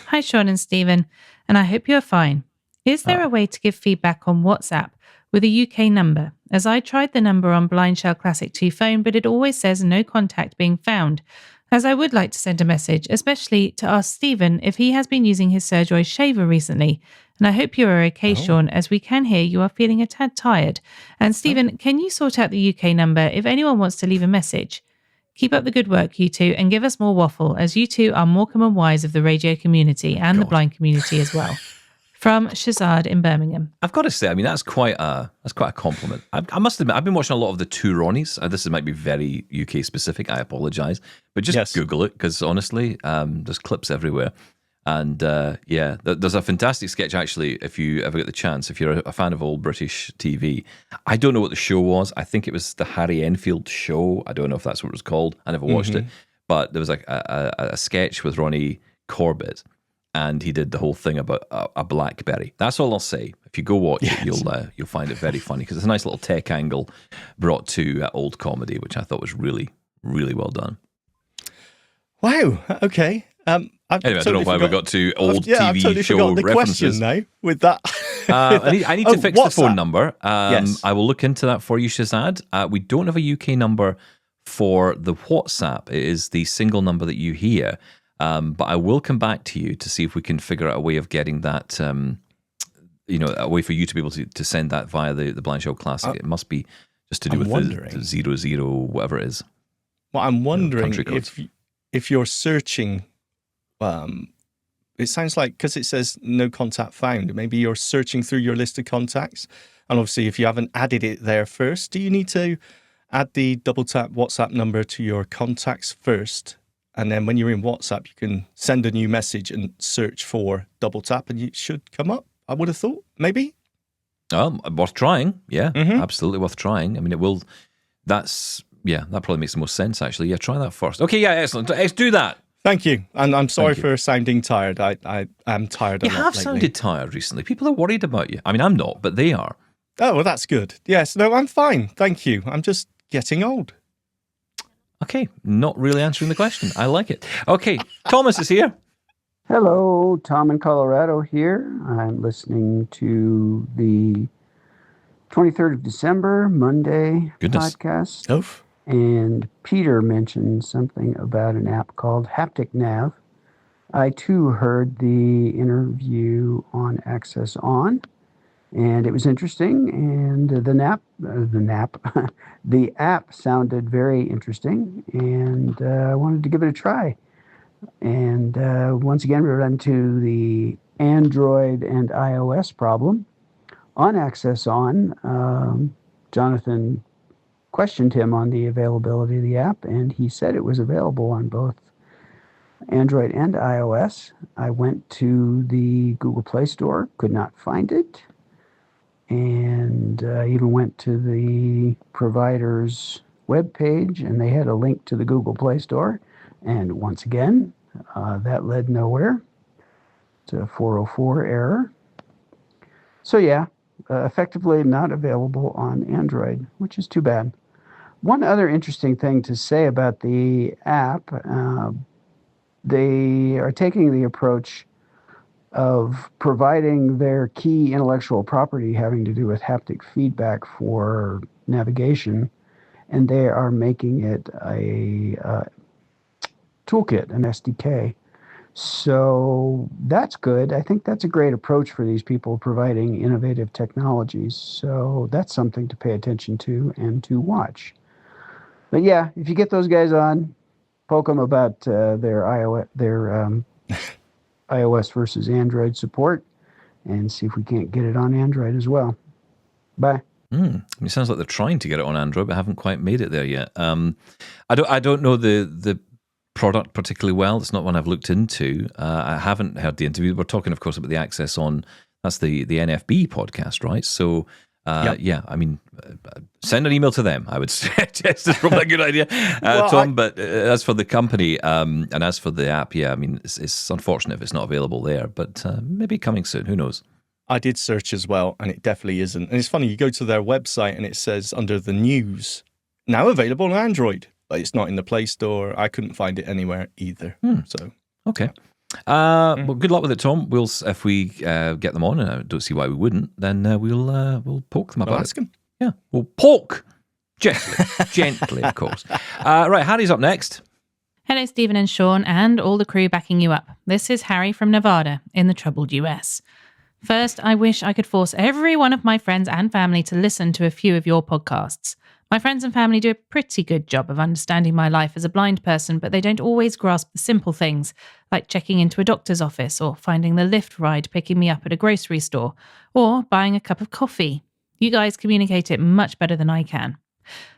Hi, Shaun and Stephen, and I hope you're fine. Is there a way to give feedback on WhatsApp with a UK number? As I tried the number on Blind Shell Classic 2 phone, but it always says no contact being found. As I would like to send a message, especially to ask Stephen if he has been using his Surjoy shaver recently. And I hope you are okay, Shaun, as we can hear you are feeling a tad tired. And Stephen, can you sort out the UK number if anyone wants to leave a message? Keep up the good work, you two, and give us more waffle, as you two are Morecambe and Wise of the radio community and the blind community as well. From Shazad in Birmingham. I've got to say, that's quite a compliment. I must admit, I've been watching a lot of the Two Ronnies. This might be very UK specific. I apologise, but just Google it, because honestly, there's clips everywhere. And there's a fantastic sketch actually. If you ever get the chance, if you're a fan of old British TV, I don't know what the show was. I think it was the Harry Enfield Show. I don't know if that's what it was called. I never watched it, but there was like a sketch with Ronnie Corbett. And he did the whole thing about a BlackBerry. That's all I'll say. If you go watch it, you'll find it very funny, because it's a nice little tech angle brought to old comedy, which I thought was really, really well done. Wow. Okay. Anyway, I don't know why we got to old TV I've totally show forgotten the references. question now with that. I need to fix the phone number. Yes. I will look into that for you, Shazad. We don't have a UK number for the WhatsApp. It is the single number that you hear. But I will come back to you to see if we can figure out a way of getting that, a way for you to be able to send that via the Blind Shell Classic. It must be just to do with the 00, whatever it is. Well, I'm wondering if you're searching, it sounds like, because it says no contact found, maybe you're searching through your list of contacts. And obviously, if you haven't added it there first, do you need to add the double tap WhatsApp number to your contacts first? And then when you're in WhatsApp, you can send a new message and search for double tap, and it should come up, I would have thought, maybe. Worth trying. Yeah, absolutely worth trying. It will, that probably makes the most sense, actually. Yeah, try that first. Okay, yeah, excellent. Let's do that. Thank you. And I'm sorry for sounding tired. I am tired a lot lately. You have sounded tired recently. People are worried about you. I'm not, but they are. Oh, well, that's good. Yes, no, I'm fine. Thank you. I'm just getting old. Okay, not really answering the question. I like it. Okay, Thomas is here. Hello, Tom in Colorado here. I'm listening to the 23rd of December, Monday podcast. Oof. And Peter mentioned something about an app called Haptic Nav. I too heard the interview on Access On, and it was interesting. And the app sounded very interesting, and I wanted to give it a try. And once again, we run into the Android and iOS problem. On Access On, Jonathan questioned him on the availability of the app, and he said it was available on both Android and iOS. I went to the Google Play Store, could not find it, and even went to the provider's webpage, and they had a link to the Google Play Store. And once again, that led nowhere. It's a 404 error. So yeah, effectively not available on Android, which is too bad. One other interesting thing to say about the app, they are taking the approach of providing their key intellectual property having to do with haptic feedback for navigation, and they are making it toolkit, an SDK. So that's good. I think that's a great approach for these people providing innovative technologies. So that's something to pay attention to and to watch. But yeah, if you get those guys on, poke them about their iOS versus Android support, and see if we can't get it on Android as well. Bye. It sounds like they're trying to get it on Android, but haven't quite made it there yet. I don't know the product particularly well. It's not one I've looked into. I haven't heard the interview. We're talking, of course, about the access on, that's the NFB podcast, right? So, yeah, I mean, send an email to them. I would suggest it's probably a good idea, Tom. But as for the company and as for the app, yeah, I mean, it's unfortunate if it's not available there, but maybe coming soon. Who knows? I did search as well, and it definitely isn't. And it's funny, you go to their website and it says under the news, now available on Android. But it's not in the Play Store. I couldn't find it anywhere either. So okay. Well, good luck with it, Tom. We'll if we get them on, and I don't see why we wouldn't. Then we'll poke them about ask them. Yeah, we'll poke gently, of course. Right, Harry's up next. Hello, Stephen and Shaun, and all the crew backing you up. This is Harry from Nevada in the troubled US. First, I wish I could force every one of my friends and family to listen to a few of your podcasts. My friends and family do a pretty good job of understanding my life as a blind person, but they don't always grasp the simple things, like checking into a doctor's office or finding the Lyft ride picking me up at a grocery store, or buying a cup of coffee. You guys communicate it much better than I can.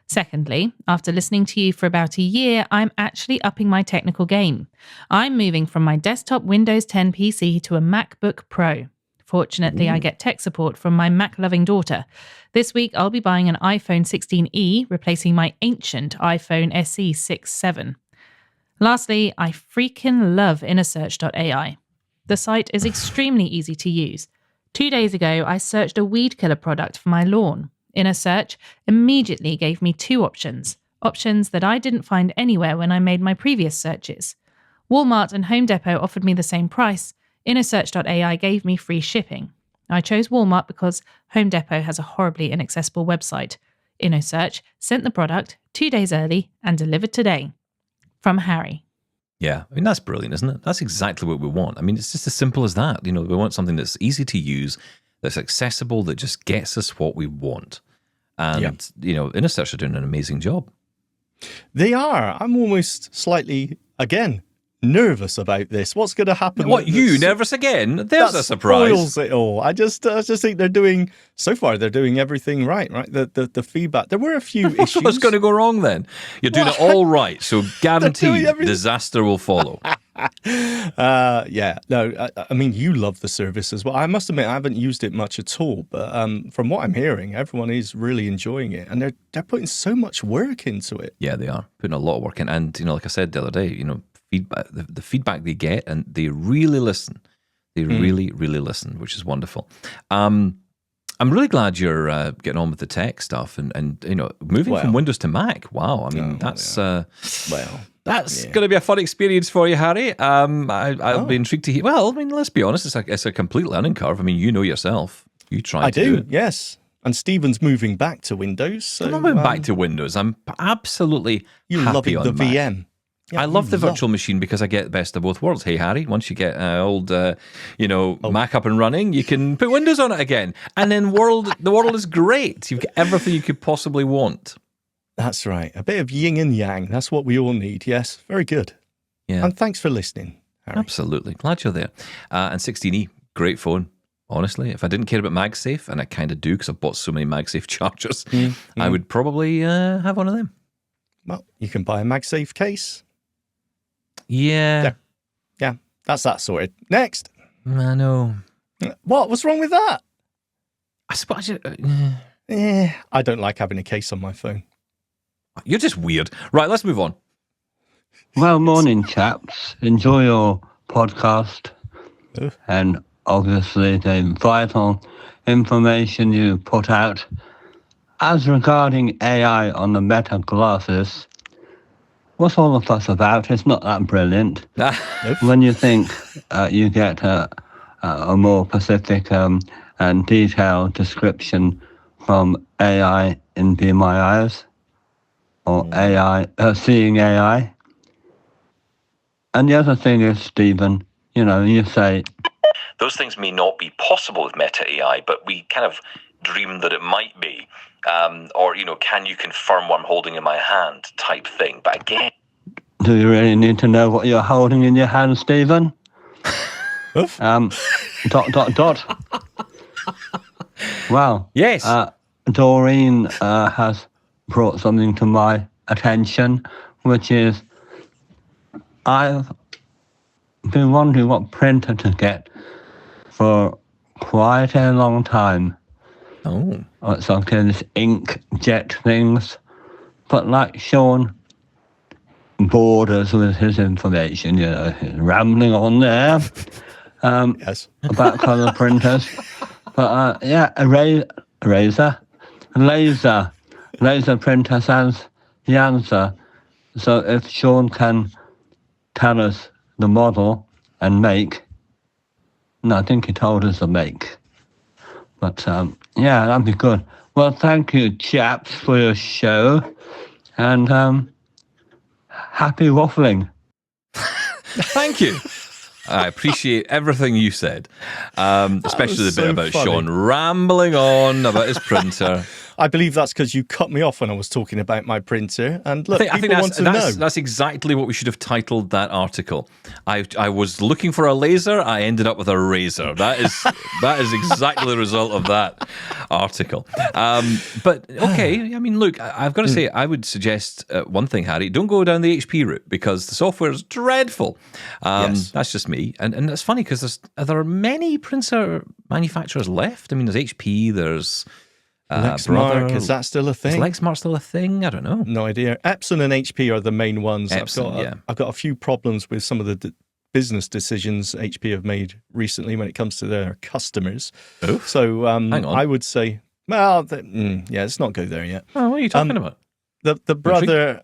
Secondly, after listening to you for about a year, I'm actually upping my technical game. I'm moving from my desktop Windows 10 PC to a MacBook Pro. Fortunately, I get tech support from my Mac-loving daughter. This week, I'll be buying an iPhone 16e, replacing my ancient iPhone SE 6.7. Lastly, I freaking love InnerSearch.ai. The site is extremely easy to use. 2 days ago, I searched a weed killer product for my lawn. InnerSearch immediately gave me 2 options that I didn't find anywhere when I made my previous searches. Walmart and Home Depot offered me the same price. InnerSearch.ai gave me free shipping. I chose Walmart because Home Depot has a horribly inaccessible website. InnerSearch sent the product 2 days early and delivered today. From Harry. Yeah, I mean, that's brilliant, isn't it? That's exactly what we want. I mean, it's just as simple as that. You know, we want something that's easy to use, that's accessible, that just gets us what we want. And, you know, InnerSearch are doing an amazing job. They are. I'm almost slightly, again, nervous about this. What's going to happen? What, you nervous again? There's a surprise. Spoils it all. I just think they're doing, so far they're doing everything right. The feedback. There were a few issues. What's going to go wrong then? You're doing it all right, so guaranteed disaster will follow. Yeah. No, I mean, you love the service as well. I must admit, I haven't used it much at all, but from what I'm hearing, everyone is really enjoying it, and they're putting so much work into it. Yeah, they are putting a lot of work in, and you know, like I said the other day, you know, feedback, the feedback they get, and they really listen. They really listen, which is wonderful. I'm really glad you're getting on with the tech stuff, and you know, moving from Windows to Mac. Wow, I mean, that's going to be a fun experience for you, Harry. I'll be intrigued to hear. Well, I mean, let's be honest, it's a complete learning curve. I mean, you know yourself. You try to do it. Yes. And Stephen's moving back to Windows. So, I'm not moving back to Windows. I'm absolutely happy on the Mac. VM. Yeah, I love the virtual machine because I get the best of both worlds. Hey, Harry, once you get old, Mac up and running, you can put Windows on it again. And then the world is great. You've got everything you could possibly want. That's right. A bit of yin and yang. That's what we all need. Yes. Very good. Yeah. And thanks for listening, Harry. Absolutely. Glad you're there. And 16E, great phone. Honestly, if I didn't care about MagSafe, and I kind of do because I've bought so many MagSafe chargers, I would probably have one of them. Well, you can buy a MagSafe case. Yeah. That's that sorted. Next. I know. What? What's wrong with that? I suppose. I don't like having a case on my phone. You're just weird. Right, let's move on. Well, morning, chaps. Enjoy your podcast. And obviously the vital information you put out. As regarding AI on the Meta glasses, what's all the fuss about? It's not that brilliant. When you think you get a more specific and detailed description from AI in Be My Eyes, or AI, Seeing AI, And the other thing is, Stephen, you say those things may not be possible with Meta AI, but we kind of dream that it might be. Or, can you confirm what I'm holding in my hand type thing. But again... Do you really need to know what you're holding in your hand, Stephen? Dot. Well, yes. Doreen has brought something to my attention, which is I've been wondering what printer to get for quite a long time. Oh. It's okay, this inkjet things. But like Shaun borders with his information, he's rambling on there. Yes. About colour printers. But laser printer sounds the answer. So if Shaun can tell us the model and make, no, I think he told us the make. But that'd be good. Well, thank you, chaps, for your show, and happy waffling. Thank you. I appreciate everything you said, especially the bit about funny. Shaun rambling on about his printer. I believe that's because you cut me off when I was talking about my printer. And look, people want to know. That's exactly what we should have titled that article. I was looking for a laser. I ended up with a razor. That is exactly the result of that article. But okay, I mean, look, I've got to say, I would suggest one thing, Harry. Don't go down the HP route because the software is dreadful. Yes. That's just me. And it's funny because there are many printer manufacturers left. I mean, there's HP, there's... Lexmark, is that still a thing? Is Lexmark still a thing? I don't know. No idea. Epson and HP are the main ones. Epson, I've got a few problems with some of the business decisions HP have made recently when it comes to their customers. Oof. So Hang on. I would say, well, let's not go there yet. Oh, what are you talking about? The brother...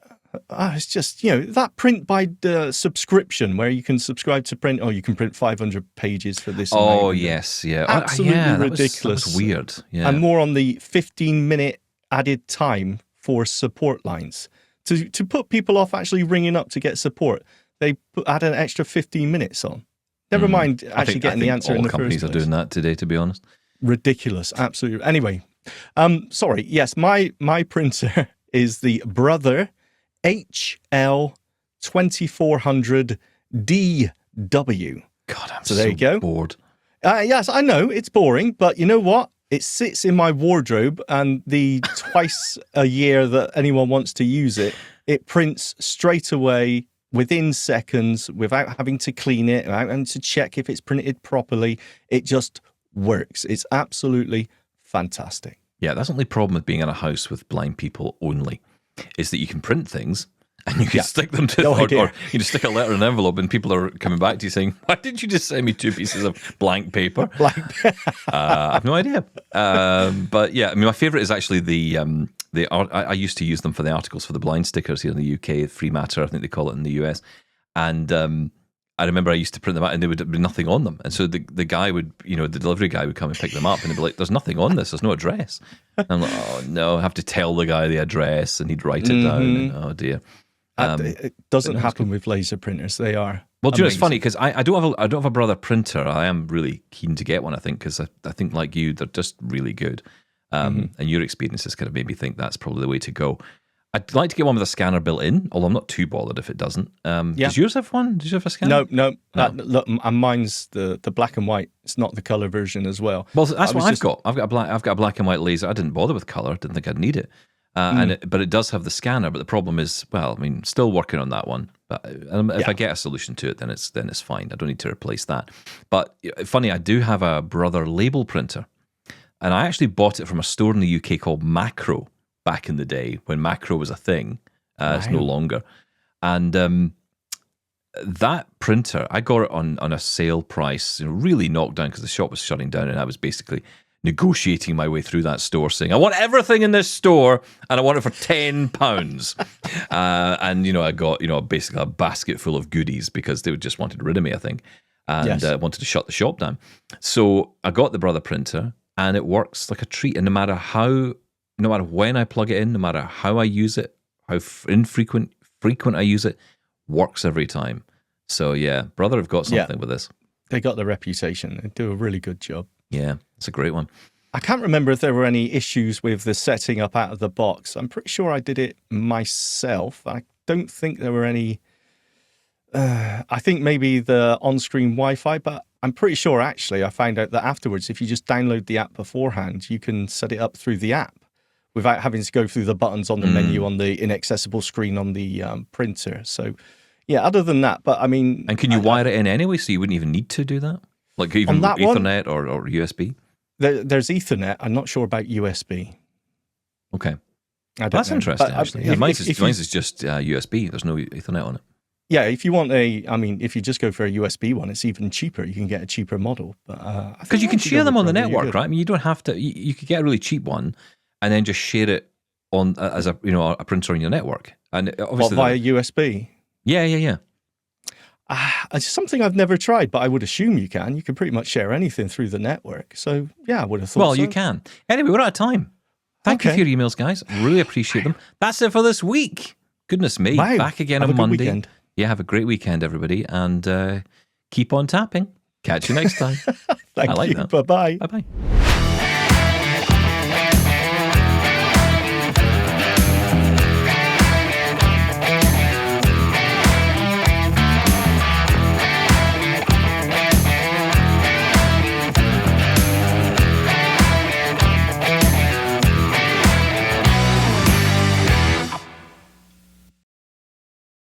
it's just, that print by subscription where you can subscribe to print. Oh, you can print 500 pages for this. Oh, yes, yeah. Absolutely ridiculous. That was weird. Yeah. And more on the 15-minute added time for support lines. To put people off actually ringing up to get support, they add an extra 15 minutes on. Never mind actually getting the answer in the first place. All companies are doing that today, to be honest. Ridiculous, absolutely. Anyway, sorry. Yes, my printer is the Brother HL2400DW. God, I'm so there you go. Bored. Yes, I know it's boring, but you know what? It sits in my wardrobe, and the twice a year that anyone wants to use it, it prints straight away within seconds without having to clean it, without having to check if it's printed properly. It just works. It's absolutely fantastic. Yeah, that's the only problem with being in a house with blind people only. Is that you can print things and you can stick them to, or you can stick a letter in an envelope and people are coming back to you saying, why didn't you just send me 2 pieces of blank paper? I have no idea. But yeah, I mean, my favourite is actually I used to use them for the articles for the blind stickers here in the UK, Free Matter, I think they call it in the US. And I remember I used to print them out and there would be nothing on them. And so the guy would, the delivery guy would come and pick them up and he'd be like, there's nothing on this, there's no address. And I'm like, oh no, I have to tell the guy the address and he'd write it down. And, oh dear. It doesn't happen with laser printers. They are well, do you know, it's funny because I don't have a brother printer. I am really keen to get one, I think, because I think like you, they're just really good. And your experiences kind of made me think that's probably the way to go. I'd like to get one with a scanner built in, although I'm not too bothered if it doesn't. Does yours have one? Does yours have a scanner? No. Look, and mine's the black and white. It's not the color version as well. Well, that's what I've got. I've got a black and white laser. I didn't bother with color. Didn't think I'd need it. But it does have the scanner. But the problem is, well, I mean, still working on that one. But if I get a solution to it, then it's fine. I don't need to replace that. But funny, I do have a Brother label printer, and I actually bought it from a store in the UK called Macro. Back in the day when Macro was a thing. It's no longer. And that printer, I got it on a sale price, really knocked down because the shop was shutting down and I was basically negotiating my way through that store saying, I want everything in this store and I want it for £10. And, I got, basically a basket full of goodies because they just wanted rid of me, I think. And wanted to shut the shop down. So I got the Brother printer and it works like a treat. And no matter when I plug it in, no matter how I use it, how frequent I use it, works every time. So yeah, Brother have got something with this. They got the reputation. They do a really good job. Yeah, it's a great one. I can't remember if there were any issues with the setting up out of the box. I'm pretty sure I did it myself. I don't think there were any. I think maybe the on-screen Wi-Fi, but I'm pretty sure actually I found out that afterwards, if you just download the app beforehand, you can set it up through the app without having to go through the buttons on the menu on the inaccessible screen on the printer. So, yeah, other than that, but I mean... And can you wire it in anyway, so you wouldn't even need to do that? Like even Ethernet or USB? There's Ethernet. I'm not sure about USB. Okay. That's interesting, actually. Yeah, mine's is just USB. There's no Ethernet on it. Yeah, if you want if you just go for a USB one, it's even cheaper. You can get a cheaper model. Because you can share them on the network, right? I mean, you don't have to. You could get a really cheap one and then just share it on as a printer on your network. And obviously via USB? Yeah. It's something I've never tried, but I would assume you can. You can pretty much share anything through the network. So, yeah, I would have thought Well, you can. Anyway, we're out of time. Thank you for your emails, guys. Really appreciate them. That's it for this week. Goodness me. Wow. Back again on Monday. Weekend. Yeah, have a great weekend, everybody. And keep on tapping. Catch you next time. Thank you. That. Bye-bye. Bye-bye.